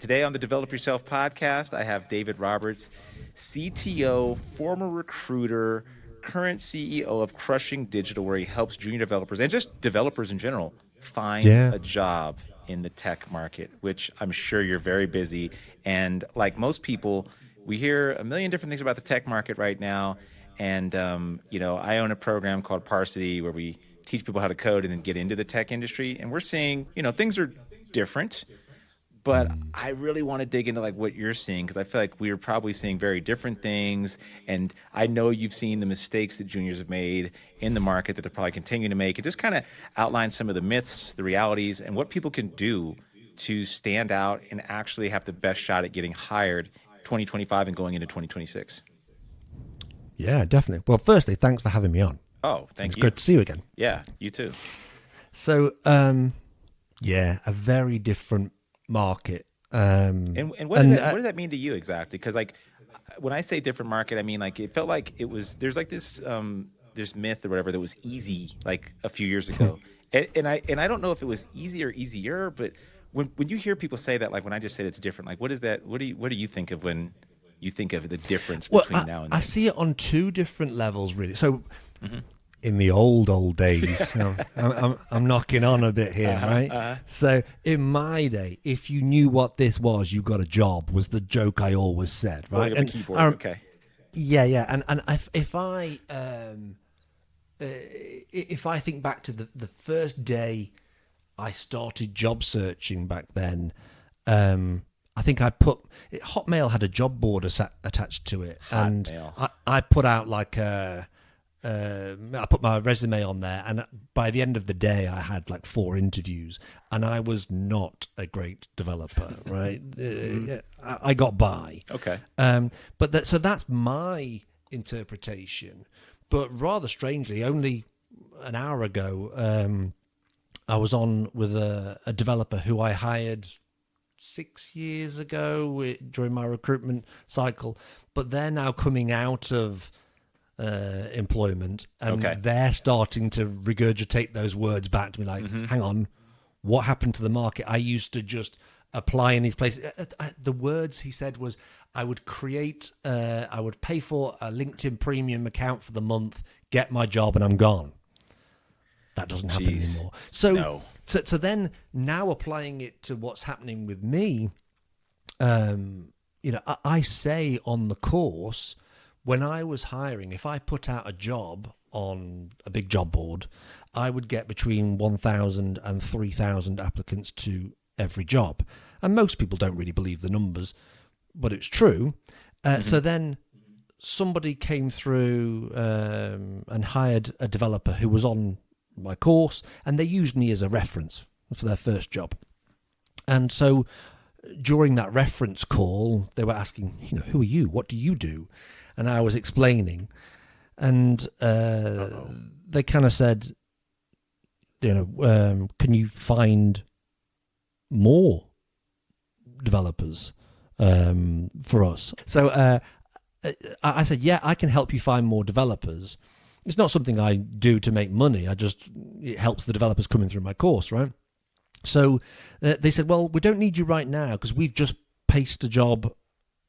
Today on the Develop Yourself podcast, I have David Roberts, CTO, former recruiter, current CEO of Crushing Digital, where he helps junior developers and just developers in general find Yeah. a job in the tech market, which I'm sure you're very busy. And like most people, we hear a million different things about the tech market right now. And, I own a program called Parsity where we teach people how to code and then get into the tech industry. And we're seeing, things are different, but I really want to dig into like what you're seeing because I feel like we're probably seeing very different things. And I know you've seen the mistakes that juniors have made in the market that they're probably continuing to make, and just kind of outline some of the myths, the realities, and what people can do to stand out and actually have the best shot at getting hired 2025 and going into 2026. Yeah, definitely. Well, firstly, thanks for having me on. Oh, thank It's you. good to see you again. Yeah, you too. So, yeah, a very different market. And what does that mean to you exactly? Because like when I say different market, I mean like it felt like it was there's like this myth or whatever that was easy like a few years ago, and I don't know if it was easy or easier, but when you hear people say that, like when I just said it's different, like what is that? What do you think of when you think of the difference Well, between now and I then? see it on two different levels, really. So, in the old days, I'm knocking on a bit here, right? So, in my day, if you knew what this was, you got a job, was the joke I always said, right? Pulling up a keyboard, okay. Yeah, and if I think back to the first day I started job searching back then, I think Hotmail had a job board attached to it, and Hotmail. I put out like I put my resume on there, and by the end of the day, I had like 4 interviews, and I was not a great developer, right? I got by. Okay. So that's my interpretation. But rather strangely, only an hour ago, I was on with a developer who I hired 6 years ago during my recruitment cycle, but they're now coming out of employment, and Okay. they're starting to regurgitate those words back to me like, hang on, what happened to the market? I used to just apply in these places. The words he said was, I would pay for a LinkedIn premium account for the month, get my job, and I'm gone. That doesn't happen Jeez. anymore. So, No. so then now applying it to what's happening with me, I say on the course, when I was hiring, if I put out a job on a big job board, I would get between 1,000 and 3,000 applicants to every job. And most people don't really believe the numbers, but it's true. So then somebody came through and hired a developer who was on my course, and they used me as a reference for their first job. And so during that reference call, they were asking, who are you? What do you do? And I was explaining, and they kind of said, can you find more developers for us? So I said, yeah, I can help you find more developers. It's not something I do to make money. It helps the developers coming through my course, right? So they said, well, we don't need you right now because we've just pasted a job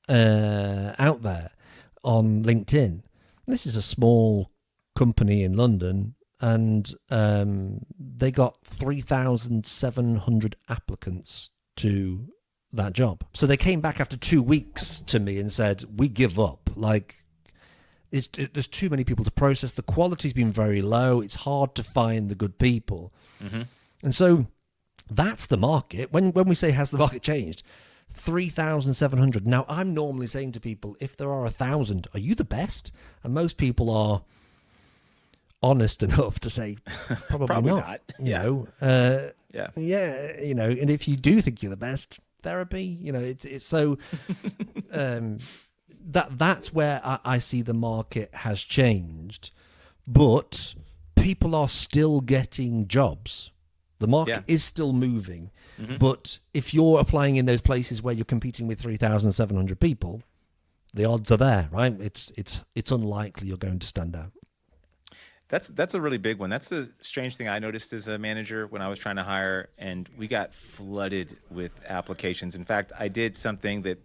out there on LinkedIn. This is a small company in London, and they got 3,700 applicants to that job. So they came back after 2 weeks to me and said, we give up. Like, there's too many people to process. The quality's been very low. It's hard to find the good people. And so that's the market. When we say, has the market changed? 3,700. Now, I'm normally saying to people, if there are 1,000, are you the best? And most people are honest enough to say, probably not. Yeah. And if you do think you're the best, therapy, it's so that's where I see the market has changed, but people are still getting jobs. The market is still moving, but if you're applying in those places where you're competing with 3,700 people, the odds are there, right? It's unlikely you're going to stand out. That's a really big one. That's a strange thing I noticed as a manager when I was trying to hire, and we got flooded with applications. In fact, I did something that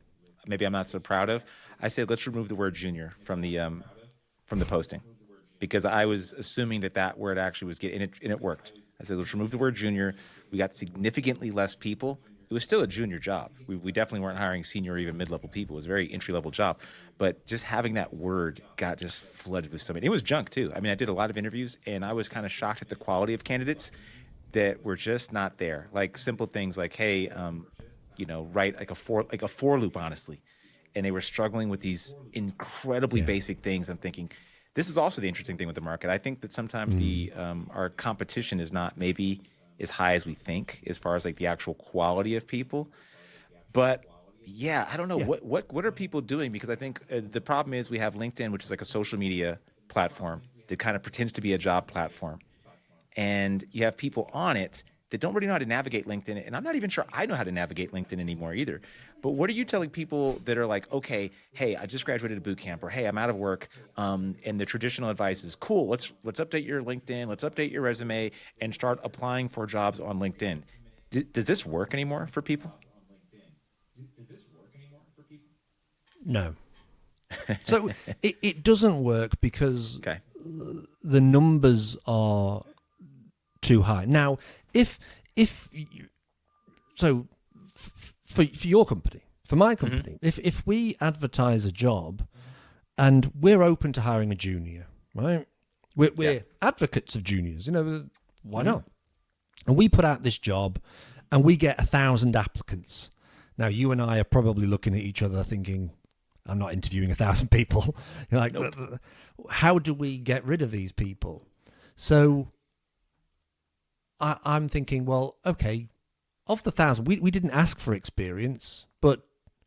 maybe I'm not so proud of. I said, let's remove the word junior from the posting because I was assuming that that word actually was getting, and it worked. I said, let's remove the word junior. We got significantly less people. It was still a junior job. We definitely weren't hiring senior or even mid-level people. It was a very entry-level job. But just having that word got just flooded with so many. It was junk too. I mean, I did a lot of interviews and I was kind of shocked at the quality of candidates that were just not there. Like simple things like, hey, write like a for loop, honestly. And they were struggling with these incredibly Yeah. basic things. I'm thinking, this is also the interesting thing with the market. I think that sometimes the our competition is not maybe as high as we think as far as like the actual quality of people. But yeah, I don't know Yeah. what are people doing because I think the problem is we have LinkedIn, which is like a social media platform that kind of pretends to be a job platform, and you have people on it that don't really know how to navigate LinkedIn. And I'm not even sure I know how to navigate LinkedIn anymore either. But what are you telling people that are like, okay, hey, I just graduated a boot camp, or hey, I'm out of work, and the traditional advice is, cool, let's update your LinkedIn, let's update your resume, and start applying for jobs on LinkedIn. Does this work anymore for people? No. So it doesn't work because Okay. the numbers are too high. Now, if you, so for your company, for my company, if we advertise a job and we're open to hiring a junior, right? Yeah. We're advocates of juniors. Why not? And we put out this job, and we get 1,000 applicants. Now, you and I are probably looking at each other thinking, I'm not interviewing 1,000 people. You're like, Nope. how do we get rid of these people? So I'm thinking, well, okay, of the 1,000, we didn't ask for experience, but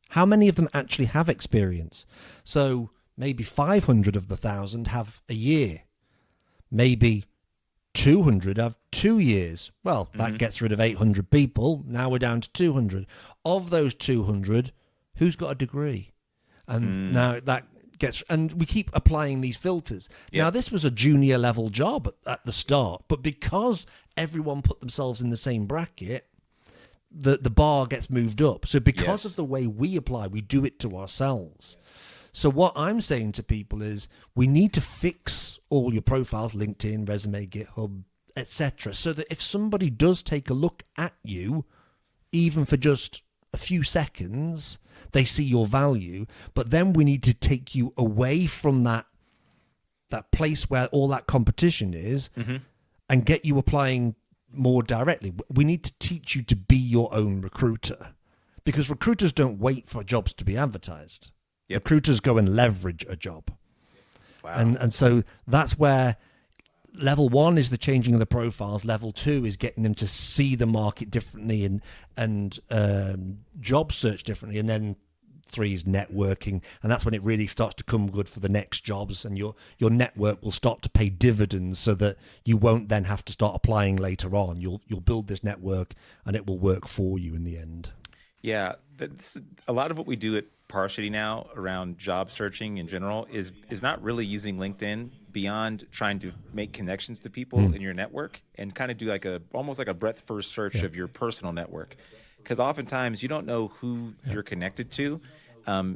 how many of them actually have experience? So maybe 500 of the 1,000 have a year. Maybe 200 have 2 years. Well, that gets rid of 800 people. Now we're down to 200. Of those 200, who's got a degree? And now that gets, and we keep applying these filters. Yep. Now, this was a junior level job at the start, but because everyone put themselves in the same bracket, the bar gets moved up. So because Yes. of the way we apply, we do it to ourselves. So what I'm saying to people is we need to fix all your profiles, LinkedIn, resume, GitHub, etc., so that if somebody does take a look at you, even for just a few seconds, they see your value. But then we need to take you away from that place where all that competition is and get you applying more directly. We need to teach you to be your own recruiter, because recruiters don't wait for jobs to be advertised. Yep. Recruiters go and leverage a job. Wow. And so that's where level one is the changing of the profiles. Level two is getting them to see the market differently and job search differently. And then three is networking. And that's when it really starts to come good for the next jobs. And your network will start to pay dividends so that you won't then have to start applying later on. You'll build this network and it will work for you in the end. Yeah, that's a lot of what we do at Parsity now around job searching in general is not really using LinkedIn beyond trying to make connections to people in your network and kind of do like almost like a breadth first search of your personal network, because oftentimes you don't know who you're connected to,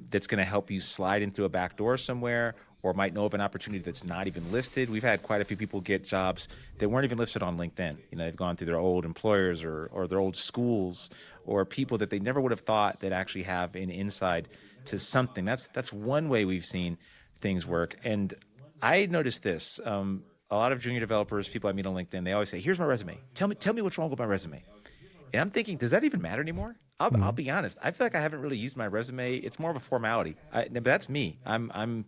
that's going to help you slide in through a back door somewhere, or might know of an opportunity that's not even listed. We've had quite a few people get jobs that weren't even listed on LinkedIn. They've gone through their old employers or their old schools or people that they never would have thought that actually have an inside to something. That's one way we've seen things work. And I noticed this. A lot of junior developers, people I meet on LinkedIn, they always say, "Here's my resume. Tell me what's wrong with my resume." And I'm thinking, does that even matter anymore? I'll be honest. I feel like I haven't really used my resume. It's more of a formality. But that's me. I'm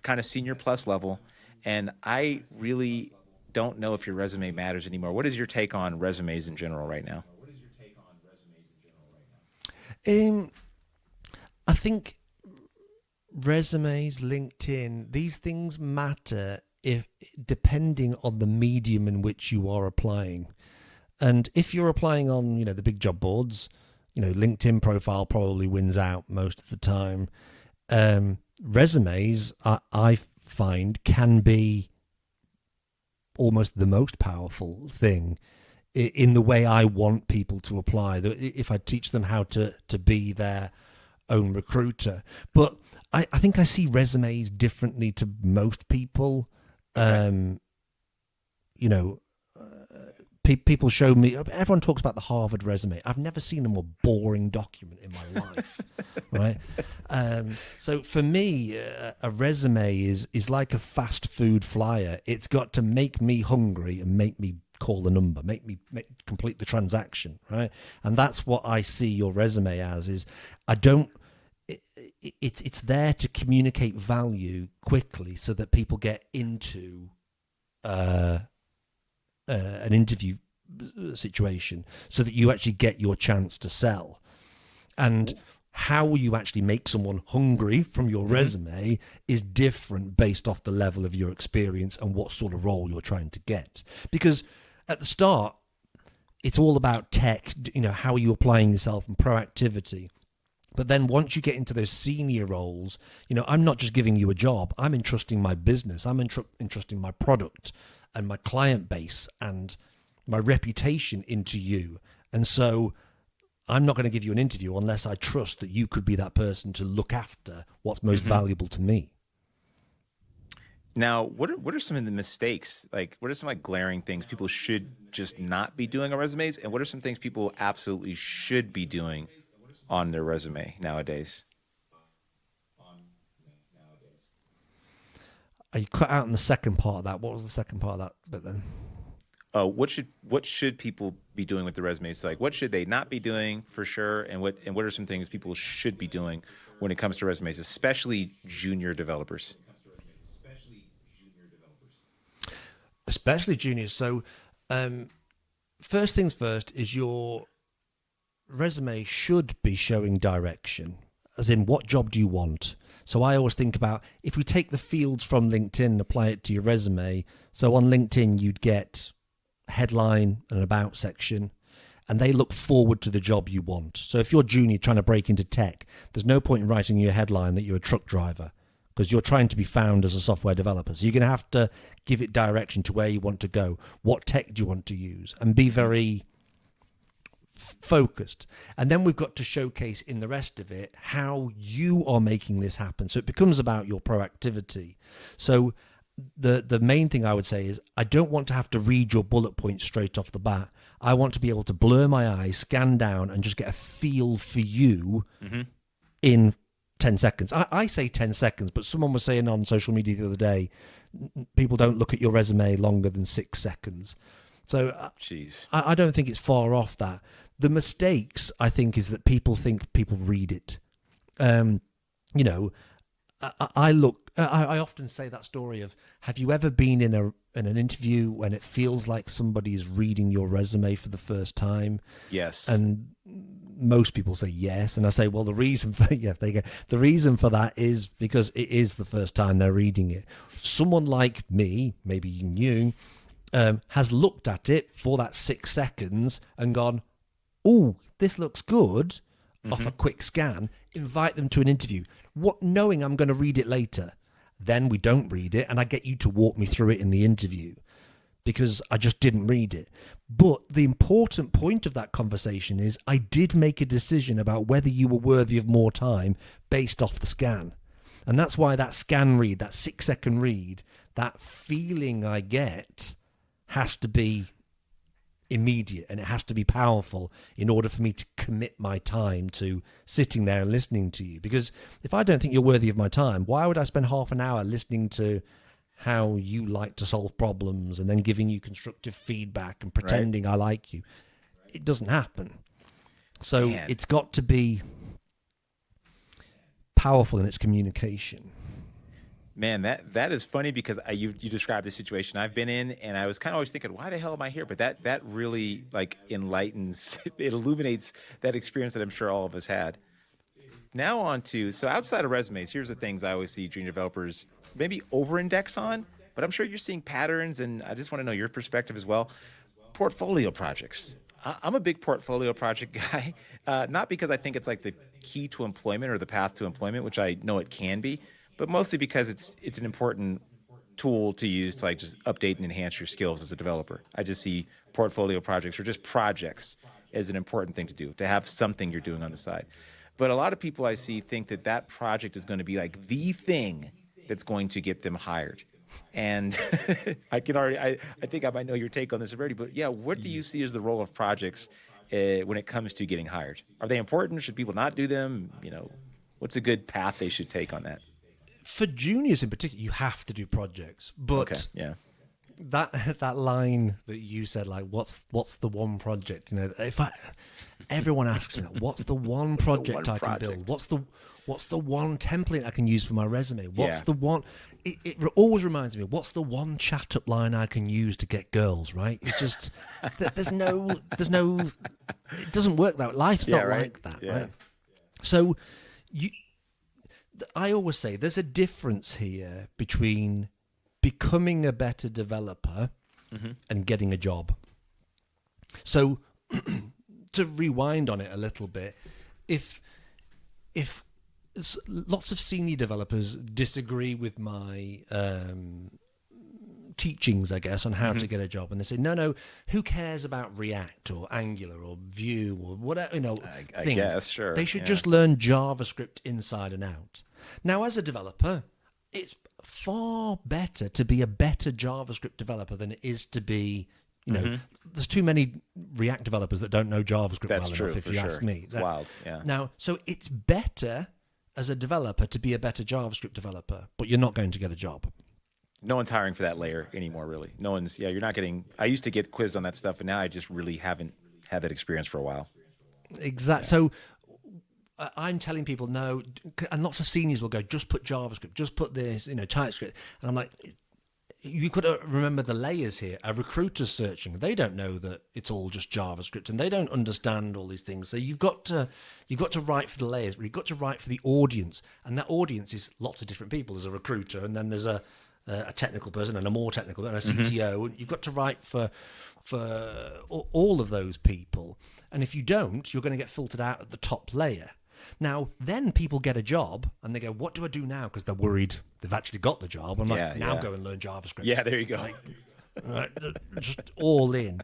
kind of senior plus level, and I really don't know if your resume matters anymore. What is your take on resumes in general right now? I think resumes, LinkedIn, these things matter if depending on the medium in which you are applying. And if you're applying on, the big job boards, LinkedIn profile probably wins out most of the time. Resumes, I find, can be almost the most powerful thing in the way I want people to apply. If I teach them how to be their own recruiter, but I think I see resumes differently to most people. Okay. You know, people show me. Everyone talks about the Harvard resume. I've never seen a more boring document in my life, right? So for me, a resume is like a fast food flyer. It's got to make me hungry and make me call the number, make me complete the transaction, right? And that's what I see your resume as. Is I don't. It's there to communicate value quickly so that people get into an interview situation, so that you actually get your chance to sell. And how you actually make someone hungry from your resume is different based off the level of your experience and what sort of role you're trying to get. Because at the start, it's all about tech, how are you applying yourself and proactivity. But then once you get into those senior roles, I'm not just giving you a job. I'm entrusting my business. I'm entrusting my product and my client base and my reputation into you. And so I'm not going to give you an interview unless I trust that you could be that person to look after what's most valuable to me. Now, what are some of the mistakes? Like, what are some like glaring things people should just not be doing on resumes, and what are some things people absolutely should be doing on their resume nowadays? You cut out in the second part of that. What was the second part of that bit then? What should people be doing with the resumes? So, like, what should they not be doing for sure, and what are some things people should be doing when it comes to resumes, especially junior developers? Especially juniors. So, first things first is your resume should be showing direction, as in what job do you want. So I always think about, if we take the fields from LinkedIn and apply it to your resume, so on LinkedIn you'd get headline and an about section, and they look forward to the job you want. So if you're junior trying to break into tech, there's no point in writing in your headline that you're a truck driver, because you're trying to be found as a software developer. So you're going to have to give it direction to where you want to go. What tech do you want to use? And be very focused. And then we've got to showcase in the rest of it how you are making this happen. So it becomes about your proactivity. So the main thing I would say is, I don't want to have to read your bullet points straight off the bat. I want to be able to blur my eyes, scan down, and just get a feel for you in 10 seconds. I say 10 seconds, but someone was saying on social media the other day, people don't look at your resume longer than 6 seconds. So Jeez. I don't think it's far off that. The mistakes, I think, is that people think people read it. I often say that story of, have you ever been in an interview when it feels like somebody is reading your resume for the first time? Yes. And most people say yes, and I say, well, the reason for the reason for that is because it is the first time they're reading it. Someone like me, maybe you, has looked at it for that 6 seconds and gone, oh, this looks good, off a quick scan, invite them to an interview, knowing I'm going to read it later. Then we don't read it, and I get you to walk me through it in the interview because I just didn't read it. But the important point of that conversation is, I did make a decision about whether you were worthy of more time based off the scan. And that's why that scan read, that 6 second read, that feeling I get has to be immediate, and it has to be powerful in order for me to commit my time to sitting there and listening to you. Because if I don't think you're worthy of my time, why would I spend half an hour listening to how you like to solve problems and then giving you constructive feedback and pretending I like you? It doesn't happen. So Man. it's got to be powerful in its communication. Man, that is funny, because you described the situation I've been in, and I was kind of always thinking, why the hell am I here? But that really like enlightens, it illuminates that experience that I'm sure all of us had. Now on to, so outside of resumes, here's the things I always see junior developers maybe over-index on, but I'm sure you're seeing patterns, and I just want to know your perspective as well. Portfolio projects. I'm a big portfolio project guy, not because I think it's like the key to employment or the path to employment, which I know it can be, but mostly because it's an important tool to use to like just update and enhance your skills as a developer. I just see portfolio projects or just projects as an important thing to do, to have something you're doing on the side. But a lot of people I see think that that project is going to be like the thing that's going to get them hired. And I think I might know your take on this already, but yeah, what do you see as the role of projects when it comes to getting hired? Are they important? Should people not do them? What's a good path they should take on that? For juniors in particular, you have to do projects. But Okay, yeah. that line that you said, like, what's the one project? Everyone asks me, what's the one project I can build? What's the one template I can use for my resume? What's the one? It always reminds me, what's the one chat up line I can use to get girls? Right? It's just there's no. It doesn't work that way. Life's not like that, right? So I always say there's a difference here between becoming a better developer and getting a job. So to rewind on it a little bit, if lots of senior developers disagree with my teachings, I guess, on how to get a job, and they say, no, who cares about React or Angular or Vue or whatever, I things. guess, sure. They should just learn JavaScript inside and out. Now, as a developer, it's far better to be a better JavaScript developer than it is to be, there's too many React developers that don't know JavaScript That's well true, enough, if for you sure. ask me. It's wild, yeah. Now, so it's better as a developer to be a better JavaScript developer, but you're not going to get a job. No one's hiring for that layer anymore, really. No one's, you're not getting, I used to get quizzed on that stuff, and now I just really haven't had that experience for a while. Exactly. So I'm telling people no, and lots of seniors will go, just put JavaScript, just put this, TypeScript. And I'm like, you could remember the layers here. A recruiter's searching. They don't know that it's all just JavaScript, and they don't understand all these things. So you've got to write for the layers, but you've got to write for the audience. And that audience is lots of different people. There's a recruiter, and then there's a technical person, and a more technical, and a CTO. And you've got to write for all of those people. And if you don't, you're going to get filtered out at the top layer. Now, then people get a job and they go, what do I do now? Because they're worried they've actually got the job. I'm like, go and learn JavaScript. Yeah, there you go. Just all in.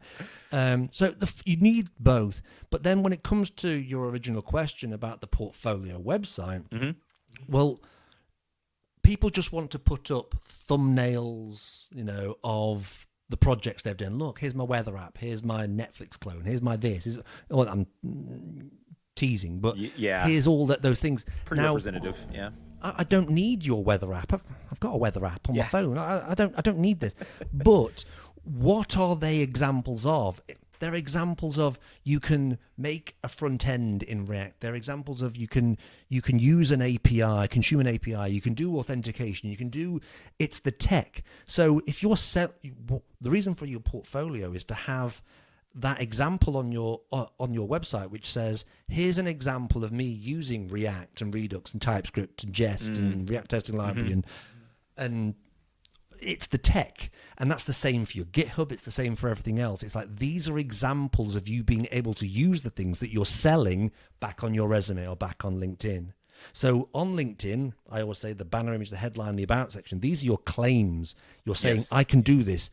So you need both. But then when it comes to your original question about the portfolio website, well, people just want to put up thumbnails, of the projects they've done. Look, here's my weather app. Here's my Netflix clone. Here's my this. I'm teasing, but here's all those things. Pretty representative, yeah. I don't need your weather app. I've got a weather app on my phone. I don't need this. But what are they examples of? They're examples of you can make a front end in React. They're examples of you can use an API, consume an API. You can do authentication. It's the tech. So if the reason for your portfolio is to have that example on your website, which says, here's an example of me using React and Redux and TypeScript and Jest and React Testing Library, and it's the tech. And that's the same for your GitHub. It's the same for everything else. It's like, these are examples of you being able to use the things that you're selling back on your resume or back on LinkedIn. So on LinkedIn, I always say the banner image, the headline, the about section, these are your claims. You're saying, I can do this.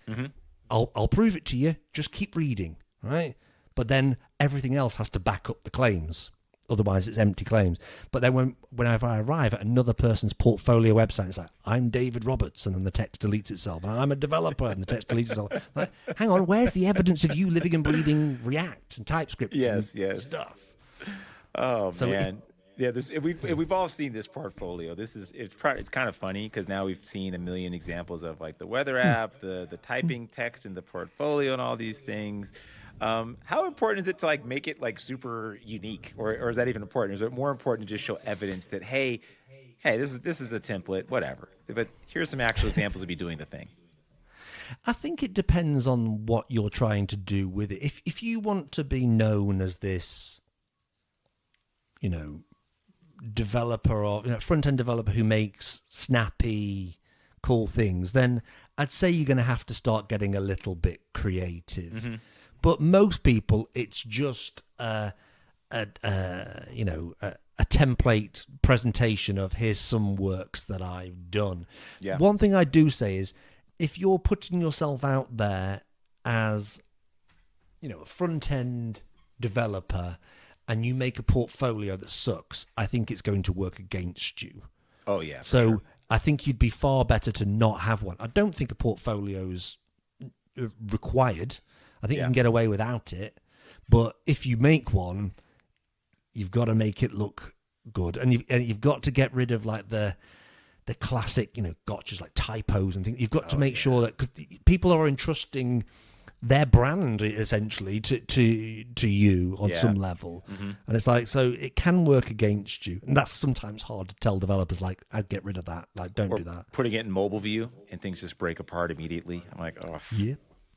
I'll prove it to you. Just keep reading. Right? But then everything else has to back up the claims. Otherwise, it's empty claims. But then whenever I arrive at another person's portfolio website, it's like, I'm David Roberts, and then the text deletes itself. And I'm a developer, and the text deletes itself. Like, hang on, where's the evidence of you living and breathing React and TypeScript and stuff? Oh, so man. We've all seen this portfolio. It's kind of funny because now we've seen a million examples of like the weather app, the typing text in the portfolio, and all these things. How important is it to like make it like super unique, or is that even important? Is it more important to just show evidence that hey, this is a template, whatever, but here's some actual examples of you doing the thing? I think it depends on what you're trying to do with it. If you want to be known as this, developer or front-end developer who makes snappy, cool things, then I'd say you're going to have to start getting a little bit creative. But most people, it's just a template presentation of here's some works that I've done. One thing I do say is if you're putting yourself out there as, a front end developer, and you make a portfolio that sucks, I think it's going to work against you. Oh yeah. For So sure. I think you'd be far better to not have one. I don't think a portfolio's required. I think you Yeah. can get away without it. But if you make one, you've got to make it look good, and you've got to get rid of like the classic, gotchas like typos and things. You've got to make sure that, because people are entrusting their brand essentially to you on some level, and it's like, so it can work against you, and that's sometimes hard to tell developers. Like, I'd get rid of that. Like, don't Or do that. putting it in mobile view and things just break apart immediately. I'm like, oh,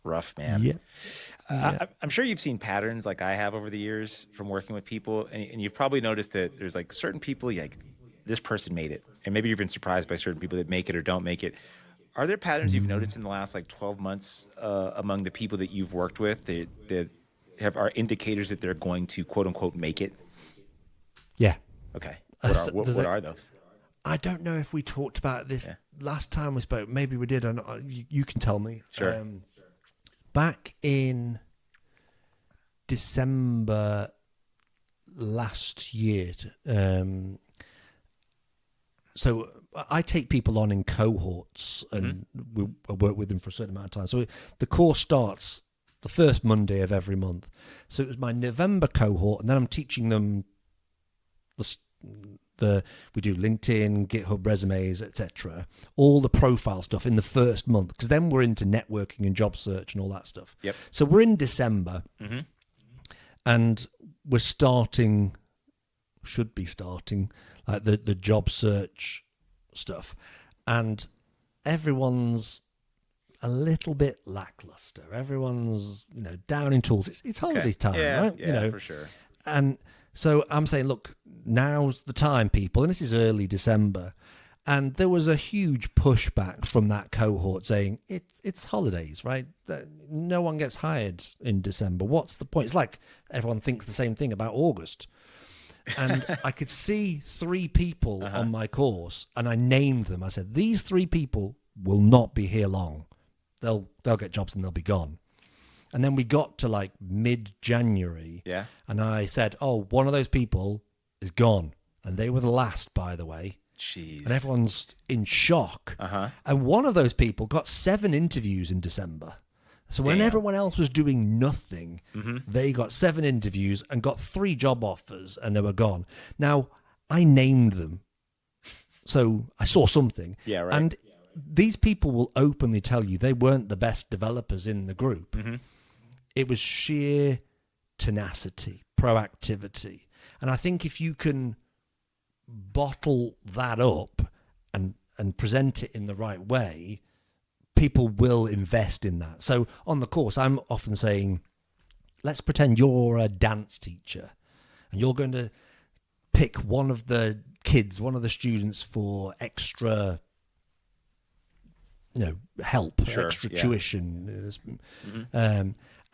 rough, man. Yeah. I'm sure you've seen patterns like I have over the years from working with people, and you've probably noticed that there's like certain people, like this person made it, and maybe you've been surprised by certain people that make it or don't make it. Are there patterns you've noticed in the last like 12 months among the people that you've worked with that are indicators that they're going to quote unquote make it? Yeah. Okay. So What are those? I don't know if we talked about this last time we spoke. Maybe we did. You can tell me. Sure. Back in December last year, so I take people on in cohorts, and I work with them for a certain amount of time. So the course starts the first Monday of every month. So it was my November cohort, and then I'm teaching them we do LinkedIn, GitHub resumes, etc. All the profile stuff in the first month, because then we're into networking and job search and all that stuff. Yep. So we're in December, and we're should be starting like the job search stuff, and everyone's a little bit lackluster. Everyone's down in tools. It's holiday time, right? Yeah, for sure. And so I'm saying, look, now's the time, people, and this is early December, and there was a huge pushback from that cohort saying it's holidays, right? No one gets hired in December. What's the point? It's like everyone thinks the same thing about August. And I could see 3 people on my course, and I named them. I said, these 3 people will not be here long. They'll get jobs and they'll be gone. And then we got to like mid-January, and I said, oh, one of those people is gone. And they were the last, by the way. Jeez. And everyone's in shock. And one of those people got 7 interviews in December. So when everyone else was doing nothing, they got 7 interviews and got 3 job offers, and they were gone. Now, I named them, so I saw something. Yeah, right. And these people will openly tell you they weren't the best developers in the group. It was sheer tenacity, proactivity. And I think if you can bottle that up and present it in the right way, people will invest in that. So on the course, I'm often saying, let's pretend you're a dance teacher, and you're going to pick one of the kids, one of the students, for extra help, extra tuition.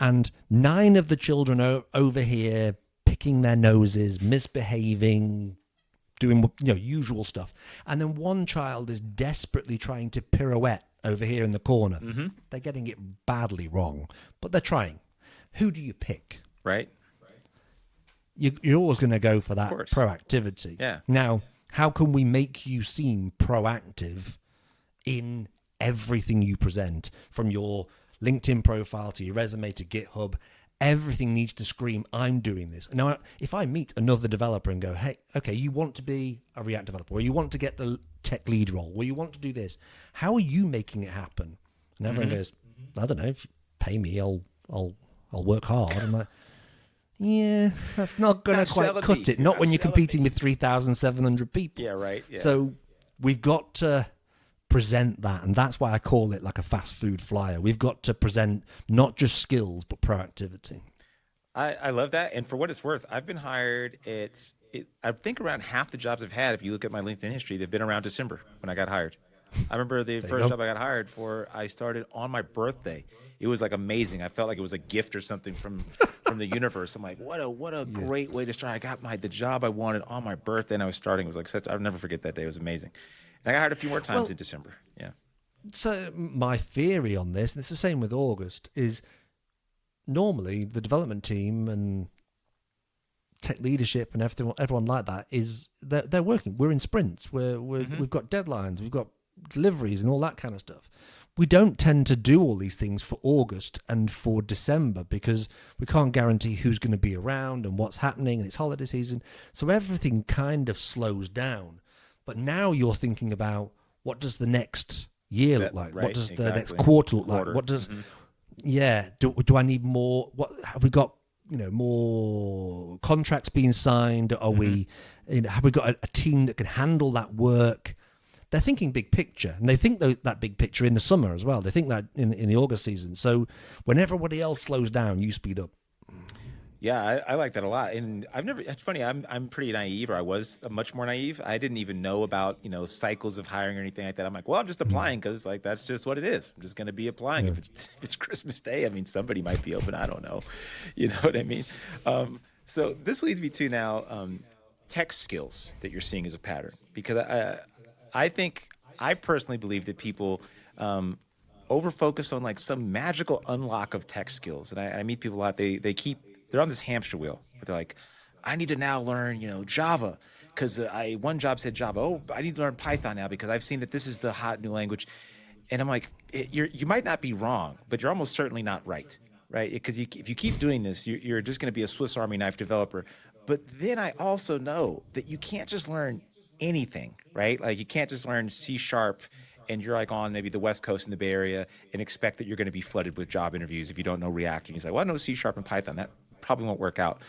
And 9 of the children are over here picking their noses, misbehaving, doing usual stuff. And then one child is desperately trying to pirouette over here in the corner. They're getting it badly wrong, but they're trying. Who do you pick? Right. You're always going to go for that proactivity. Yeah. Now, how can we make you seem proactive in everything you present, from your LinkedIn profile to your resume to GitHub? Everything needs to scream, I'm doing this. Now, if I meet another developer and go, hey, okay, you want to be a React developer, or you want to get the tech lead role, or you want to do this, how are you making it happen? And everyone goes, I don't know, if you pay me, I'll work hard. I'm like, yeah, that's not going to quite cut it. Not when you're competing with 3,700 people. Yeah, right. Yeah. So we've got to present that, and that's why I call it like a fast food flyer. We've got to present not just skills but proactivity. I love that, and for what it's worth, I've been hired. I think around half the jobs I've had, if you look at my LinkedIn history, they've been around December when I got hired. I remember the first job I got hired for, I started on my birthday. It was like amazing. I felt like it was a gift or something from the universe. I'm like, what a great way to start. I got the job I wanted on my birthday, and I was starting. It was like I'll never forget that day. It was amazing. And I got hired a few more times in December. Yeah. So my theory on this, and it's the same with August, is normally the development team and tech leadership and everyone like that is they're working. We're in sprints. We've got deadlines. We've got deliveries and all that kind of stuff. We don't tend to do all these things for August and for December because we can't guarantee who's going to be around and what's happening, and it's holiday season. So everything kind of slows down. But now you're thinking about, what does the next year look like? Right, What does the exactly. next quarter look like? What does do I need more? What have we got? More contracts being signed? Are we? Have we got a team that can handle that work? They're thinking big picture, and they think that big picture in the summer as well. They think that in the August season. So when everybody else slows down, you speed up. Yeah, I like that a lot. And I've never, it's funny, I'm pretty naive, or I was much more naive. I didn't even know about, cycles of hiring or anything like that. I'm like, well, I'm just applying because like that's just what it is. I'm just going to be applying. Yeah. If it's Christmas Day, I mean, somebody might be open. I don't know. You know what I mean? So this leads me to now tech skills that you're seeing as a pattern, because I personally believe that people over focus on like some magical unlock of tech skills. And I meet people a lot. They're on this hamster wheel. But they're like, I need to now learn, Java, because one job said Java. Oh, I need to learn Python now because I've seen that this is the hot new language. And I'm like, you might not be wrong, but you're almost certainly not right, right? Because if you keep doing this, you're just going to be a Swiss Army knife developer. But then I also know that you can't just learn anything, right? Like you can't just learn C# and you're like on maybe the West Coast in the Bay Area and expect that you're going to be flooded with job interviews if you don't know React. And you say, well, I know C# and Python. That probably won't work out.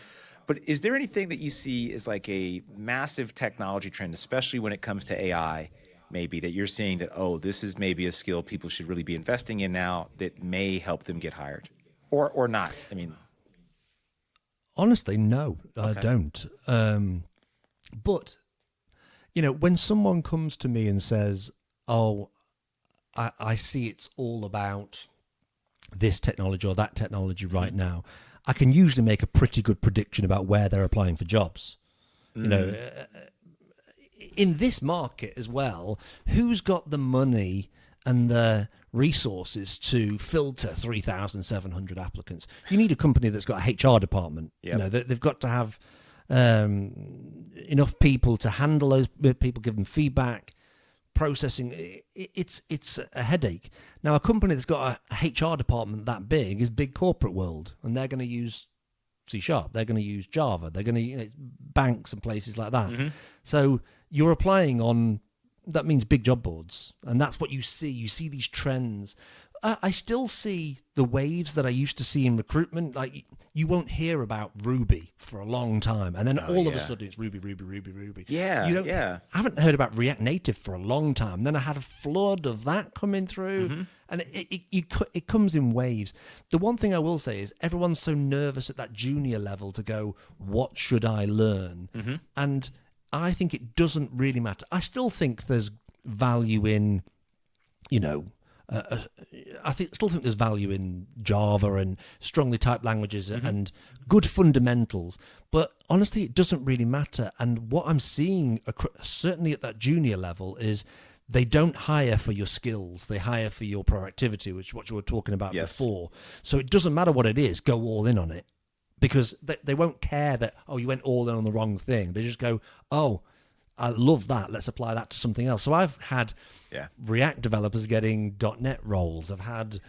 But is there anything that you see as like a massive technology trend, especially when it comes to AI, maybe that you're seeing that, oh, this is maybe a skill people should really be investing in now that may help them get hired, or not? I mean, Honestly, no, I okay. don't. But when someone comes to me and says, "Oh, I see it's all about this technology or that technology right now," I can usually make a pretty good prediction about where they're applying for jobs. In this market as well, who's got the money and the resources to filter 3,700 applicants? You need a company that's got a HR department. Yep. They've got to have enough people to handle those people, give them feedback, processing. It's a headache. Now, a company that's got a HR department that big is big corporate world, and they're going to use C#. They're going to use Java. They're going to banks and places like that. So you're applying on, that means big job boards, and that's what you see. You see these trends. I still see the waves that I used to see in recruitment. Like you won't hear about Ruby for a long time, and then all of a sudden it's Ruby, Ruby, Ruby, Ruby. Yeah, yeah. I haven't heard about React Native for a long time. Then I had a flood of that coming through, and it comes in waves. The one thing I will say is everyone's so nervous at that junior level to go, what should I learn? And I think it doesn't really matter. I still think there's value in, still think there's value in Java and strongly typed languages and good fundamentals. But honestly, it doesn't really matter. And what I'm seeing, certainly at that junior level, is they don't hire for your skills. They hire for your proactivity, which is what you were talking about before. So it doesn't matter what it is. Go all in on it. Because they won't care that, oh, you went all in on the wrong thing. They just go, oh, I love that. Let's apply that to something else. So I've had React developers getting .NET roles. I've had,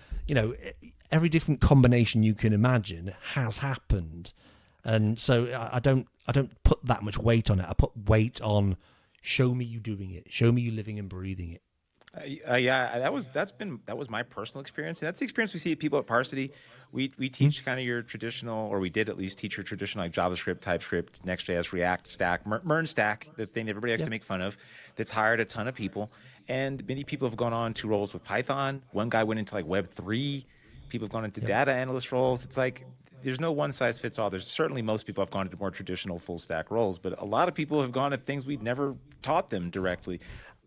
every different combination you can imagine has happened. And so I don't put that much weight on it. I put weight on, show me you doing it. Show me you living and breathing it. That was my personal experience. And that's the experience we see people at Parsity. We teach kind of your traditional, or we did at least teach your traditional like JavaScript, TypeScript, Next.js, React, Stack, Mern Stack, the thing that everybody likes to make fun of. That's hired a ton of people, and many people have gone on to roles with Python. One guy went into like Web3. People have gone into data analyst roles. It's like there's no one size fits all. There's certainly most people have gone into more traditional full stack roles, but a lot of people have gone to things we'd never taught them directly.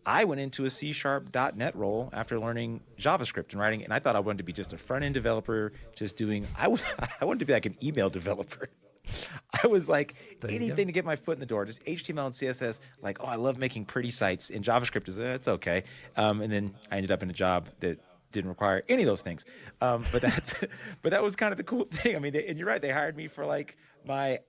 I went into a C# .NET role after learning JavaScript and writing, and I thought I wanted to be just a front-end developer, I wanted to be like an email developer. I was like There you go. anything to get my foot in the door, just HTML and CSS. Like, oh, I love making pretty sites. And JavaScript is it's okay. And then I ended up in a job that didn't require any of those things. But that but that was kind of the cool thing. I mean, and you're right. They hired me for like my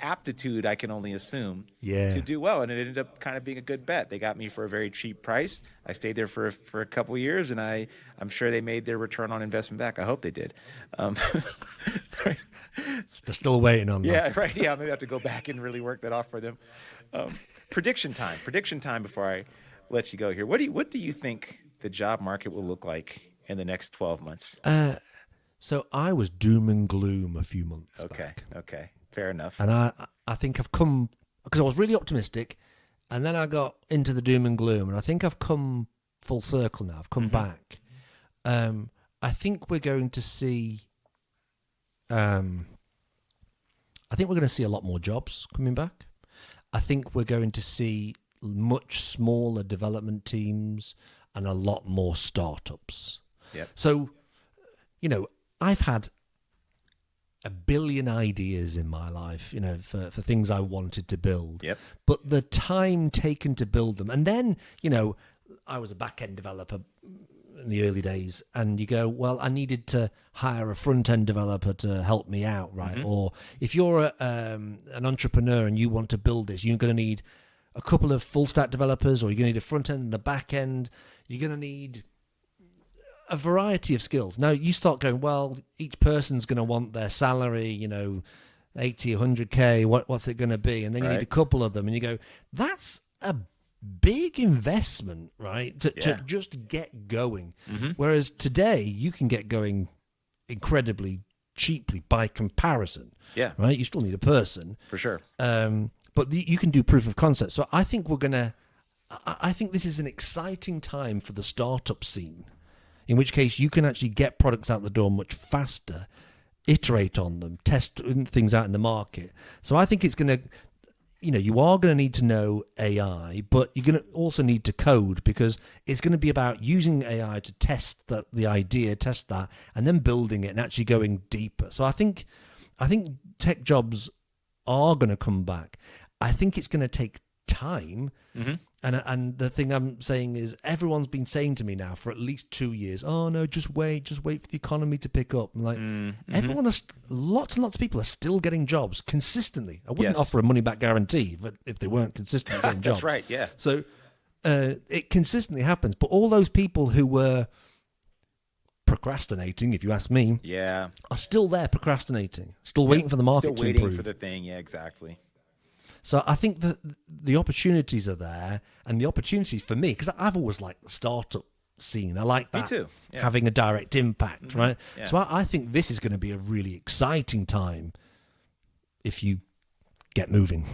aptitude, I can only assume, to Yeah. do well, and it ended up kind of being a good bet. They got me for a very cheap price. I stayed there for a couple of years, and I'm sure they made their return on investment back. I hope they did. Um, sorry. They're still waiting on that. Yeah, right. Yeah, maybe I have to go back and really work that off for them. Prediction time. Prediction time. Before I let you go here, what do you think the job market will look like in the next 12 months? So I was doom and gloom a few months Okay. back. Okay. Fair enough. And I think I've come, because I was really optimistic, and then I got into the doom and gloom, and I think I've come full circle now. I've come back. I think we're going to see. I think we're going to see a lot more jobs coming back. I think we're going to see much smaller development teams and a lot more startups. Yep. So, I've had a billion ideas in my life, for things I wanted to build. Yep. But the time taken to build them, and then, I was a back-end developer in the early days, and you go, well, I needed to hire a front-end developer to help me out, right? Or if you're an entrepreneur and you want to build this, you're going to need a couple of full-stack developers, or you're going to need a front-end and a back-end. You're going to need a variety of skills. Now you start going, well, each person's going to want their salary, 80, 100K, what's it going to be? And then you need a couple of them, and you go, that's a big investment, right? To just get going. Whereas today you can get going incredibly cheaply by comparison. Yeah. Right? You still need a person. For sure. But you can do proof of concept. So I think I think this is an exciting time for the startup scene, in which case you can actually get products out the door much faster, iterate on them, test things out in the market. So I think it's going to, you are going to need to know AI, but you're going to also need to code, because it's going to be about using AI to test the idea, test that, and then building it and actually going deeper. So I think tech jobs are going to come back. I think it's going to take time. And the thing I'm saying is, everyone's been saying to me now for at least 2 years, oh no, just wait for the economy to pick up. I'm like, everyone lots and lots of people are still getting jobs consistently. I wouldn't offer a money back guarantee if they weren't consistently getting jobs. That's right. Yeah. So it consistently happens. But all those people who were procrastinating, if you ask me, are still there procrastinating, still waiting for the market Still to improve. waiting for the thing. Yeah, exactly. So I think that the opportunities are there, and the opportunities for me, because I've always liked the startup scene. I like that. Me too. Yeah. Having a direct impact, right? Yeah. So I think this is going to be a really exciting time if you get moving.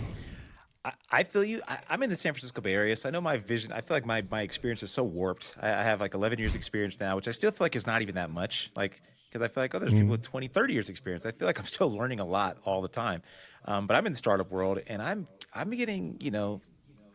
I feel you. I'm in the San Francisco Bay Area, so I know my vision. I feel like my experience is so warped. I have like 11 years experience now, which I still feel like is not even that much. Like, because I feel like, there's people with 20, 30 years experience. I feel like I'm still learning a lot all the time. But I'm in the startup world, and I'm getting,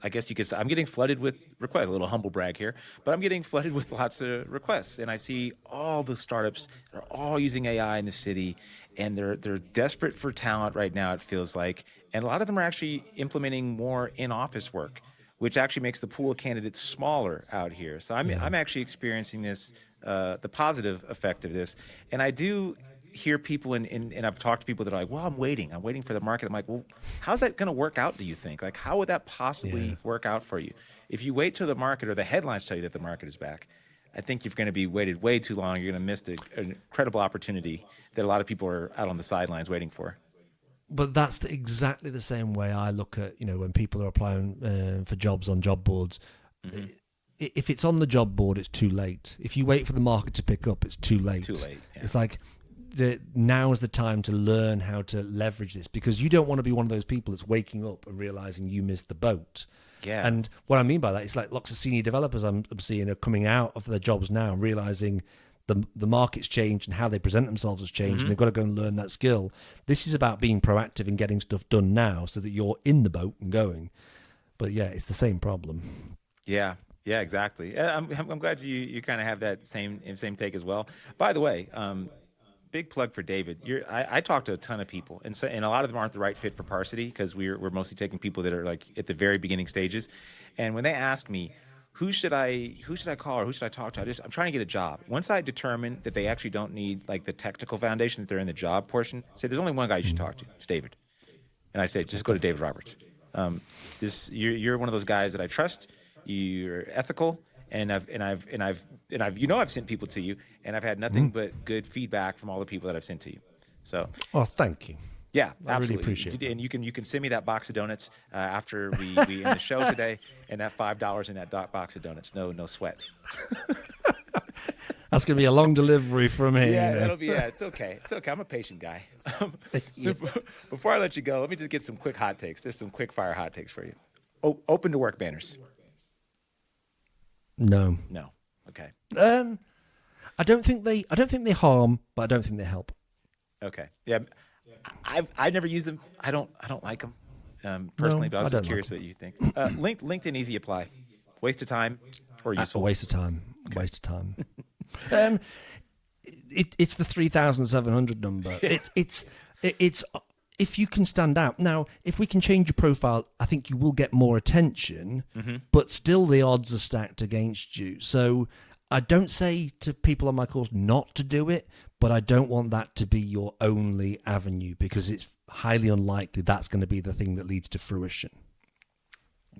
I guess you could say, I'm getting flooded with requests. A little humble brag here, but I'm getting flooded with lots of requests, and I see all the startups that are all using AI in the city, and they're desperate for talent right now. It feels like, and a lot of them are actually implementing more in-office work, which actually makes the pool of candidates smaller out here. So I'm actually experiencing this, the positive effect of this, and I do hear people and I've talked to people that are like, well, I'm waiting for the market. I'm like, well, how's that going to work out, do you think? Like, how would that possibly work out for you? If you wait till the market or the headlines tell you that the market is back, I think you're going to be waited way too long. You're going to miss an incredible opportunity that a lot of people are out on the sidelines waiting for. But that's exactly the same way I look at, when people are applying for jobs on job boards. If it's on the job board, it's too late. If you wait for the market to pick up, it's too late. Too late. Yeah. It's like, now is the time to learn how to leverage this, because you don't want to be one of those people that's waking up and realizing you missed the boat. Yeah. And what I mean by that is, like, lots of senior developers I'm seeing are coming out of their jobs now and realizing the market's changed and how they present themselves has changed, and they've got to go and learn that skill. This is about being proactive and getting stuff done now so that you're in the boat and going. But yeah, it's the same problem. Yeah. Yeah, exactly. I'm glad you kind of have that same take as well. By the way, big plug for David. I talk to a ton of people, and a lot of them aren't the right fit for Parsity because we're mostly taking people that are like at the very beginning stages. And when they ask me, who should I call or who should I talk to? I'm trying to get a job. Once I determine that they actually don't need like the technical foundation, that they're in the job portion, say there's only one guy you should talk to. It's David. And I say, just go to David Roberts. You're one of those guys that I trust. You're ethical, and I've sent people to you, and I've had nothing but good feedback from all the people that I've sent to you. So, Oh, thank you. yeah, I really absolutely. appreciate it. And you can send me that box of donuts after we end the show today, and that $5 in that box of donuts. No sweat. That's going to be a long delivery from here. Yeah, you know. that'll be. Yeah, it's okay. It's okay. I'm a patient guy. Before I let you go, let me just get some quick hot takes. There's some quick fire hot takes for you. Open to work banners. No. No. Okay. I don't think they harm, but I don't think they help. Okay. Yeah. I've never used them. I don't like them personally, but I was I just don't curious like what you think. LinkedIn easy apply. Waste of time or A useful? waste of time. Okay. Waste of time. It's the 3,700 number. Yeah. It's if you can stand out. Now, if we can change your profile, I think you will get more attention, but still the odds are stacked against you. So I don't say to people on my course not to do it, but I don't want that to be your only avenue because it's highly unlikely that's going to be the thing that leads to fruition.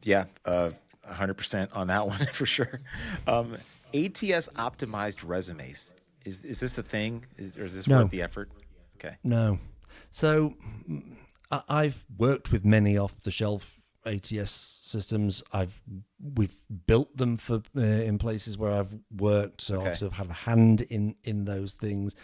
Yeah, 100% on that one for sure. ATS optimized resumes. Is this the thing? Or is this No. worth the effort? Okay. No. So I've worked with many off-the-shelf ATS systems. We've built them for in places where I've worked, so Okay. I sort of have a hand in those things.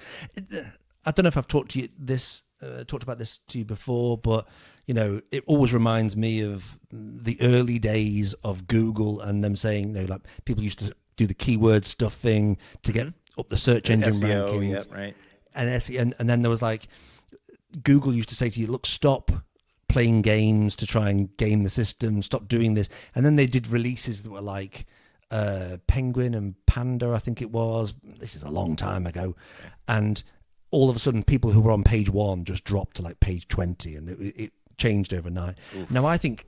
I don't know if I've talked about this to you before, but you know, it always reminds me of the early days of Google and them saying, you know, like people used to do the keyword stuffing to get up the search engine SEO, rankings, yep, right. and SEO, and then there was like Google used to say to you, look, stop playing games to try and game the system, stop doing this. And then they did releases that were like Penguin and Panda, I think it was. This is a long time ago. And all of a sudden, people who were on page 1 just dropped to like page 20, and it changed overnight. Oof. Now, I think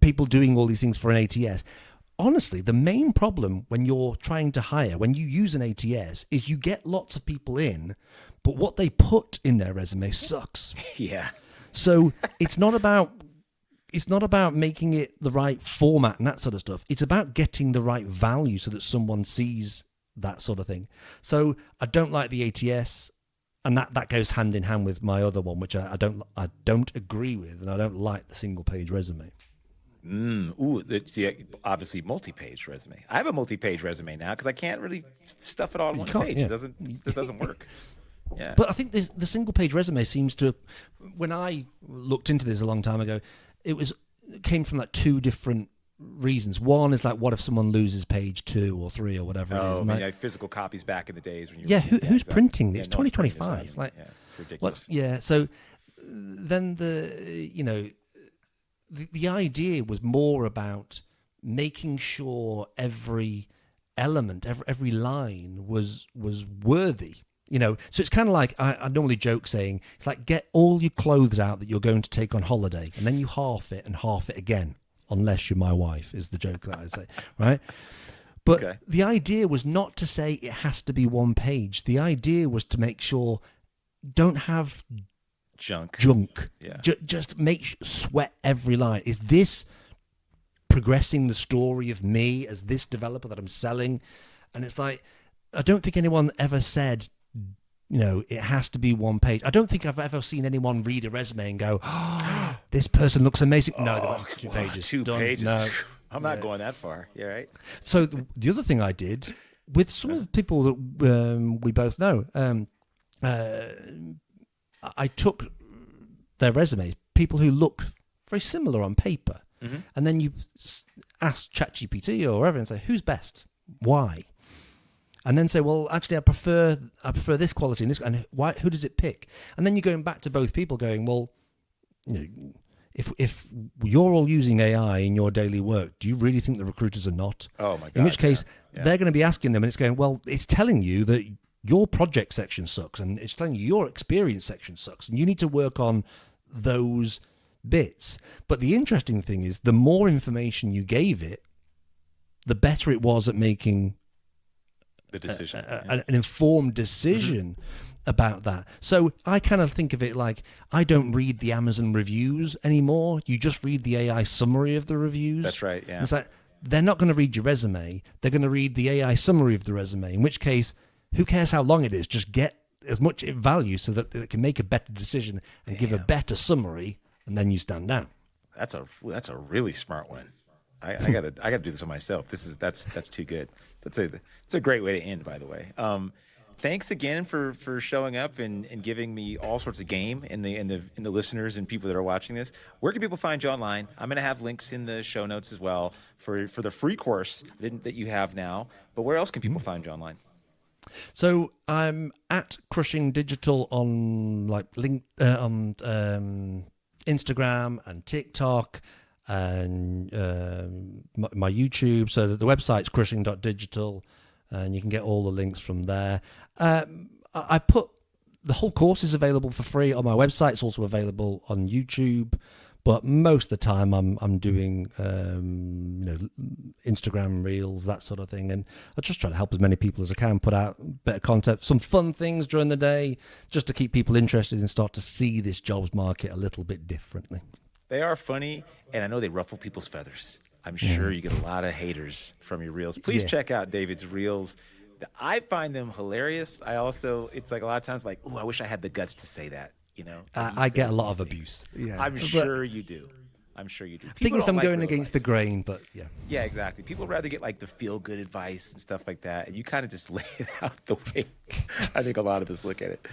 people doing all these things for an ATS, honestly, the main problem when you're trying to hire, when you use an ATS, is you get lots of people in, but what they put in their resume sucks. Yeah. So it's not about making it the right format and that sort of stuff. It's about getting the right value so that someone sees that sort of thing. So I don't like the ATS, and that goes hand in hand with my other one, which I don't agree with, and I don't like the single page resume. See, obviously multi-page resume. I have a multi-page resume now because I can't really stuff it all in one can't, page. yeah. It doesn't work. Yeah. But I think the single page resume seems to, when I looked into this a long time ago, it came from like two different reasons. One is like, what if someone loses page 2 or 3 or whatever it is? I And mean, like, physical copies back in the days when you yeah, who's exactly. printing this? Yeah, no one's printing this 2025. stuff. Like, Yeah, it's ridiculous. So then the idea was more about making sure every element, every line was worthy. You know, so it's kind of like I normally joke saying it's like get all your clothes out that you're going to take on holiday, and then you half it and half it again, unless you're my wife, is the joke that I say, right? But Okay. the idea was not to say it has to be one page. The idea was to make sure don't have Junk. junk. Yeah. Just sweat every line. Is this progressing the story of me as this developer that I'm selling? And it's like, I don't think anyone ever said, you know, it has to be one page. I don't think I've ever seen anyone read a resume and go, oh, this person looks amazing. No, they went 2 pages. 2 Done. pages. No. I'm not going that far. Yeah, right. So the other thing I did with some of the people that we both know, I took their resumes, people who look very similar on paper, and then you ask ChatGPT or whatever and say, who's best? Why? And then say, well, actually, I prefer this quality and this, and why? Who does it pick? And then you're going back to both people, going, well, you know, if you're all using AI in your daily work, do you really think the recruiters are not? Oh my God. In which case, yeah. they're going to be asking them, and it's going, well, it's telling you that your project section sucks, and it's telling you your experience section sucks, and you need to work on those bits. But the interesting thing is, the more information you gave it, the better it was at making The decision. an informed decision about that. So I kind of think of it like, I don't read the Amazon reviews anymore. You just read the AI summary of the reviews. That's right, yeah. It's like, they're not going to read your resume. They're going to read the AI summary of the resume, in which case, who cares how long it is? Just get as much value so that they can make a better decision and give a better summary, and then you stand down. That's a really smart one. I gotta do this on myself. That's too good. That's a great way to end, by the way. Thanks again for showing up and giving me all sorts of game and the listeners and people that are watching this. Where can people find you online? I'm gonna have links in the show notes as well for the free course that you have now. But where else can people find you online? So I'm at Crushing Digital on Instagram and TikTok and my YouTube. So that the website's crushing.digital, and you can get all the links from there. I put the whole course is available for free on my website. It's also available on YouTube. But most of the time, I'm doing Instagram reels, that sort of thing, and I just try to help as many people as I can, put out better content, some fun things during the day, just to keep people interested and start to see this jobs market a little bit differently. They are funny, and I know they ruffle people's feathers. I'm sure you get a lot of haters from your reels. Please check out David's reels. I find them hilarious. It's like a lot of times like, oh, I wish I had the guts to say that. I get a lot of abuse. Yeah, I'm sure you do. I think I'm going against the grain, but yeah. Yeah, exactly. People rather get like the feel good advice and stuff like that, and you kind of just lay it out the way I think a lot of us look at it.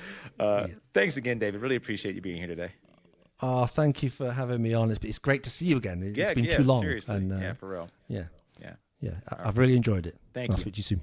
Thanks again, David. Really appreciate you being here today. Oh, thank you for having me on. It's great to see you again. It's been too long. Seriously. And, for real. Yeah. Yeah. Yeah. I've really enjoyed it. Thank you. I'll speak to you soon.